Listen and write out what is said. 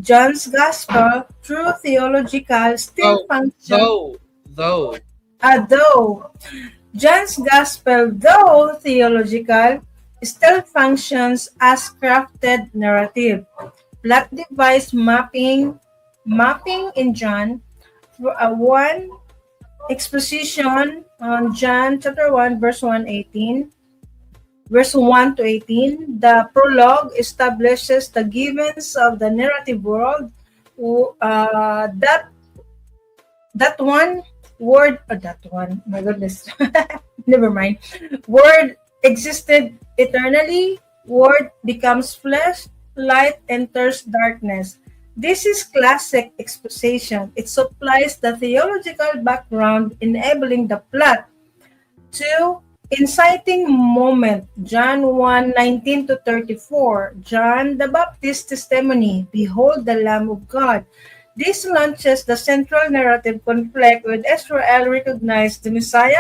John's Gospel, through theological, still functions. Though. Though John's Gospel, though theological, still functions as crafted narrative. Plot device mapping in John, one exposition on John chapter 1 verse 118, verse 1 to 18. The prologue establishes the givens of the narrative world. That one word, that one, my goodness, never mind. Word existed eternally. Word becomes flesh. Light enters darkness. This is classic exposition. It supplies the theological background, enabling the plot to inciting moment. John 1:19 to 34. John the Baptist's testimony. Behold the Lamb of God. This launches the central narrative conflict with Israel recognized the Messiah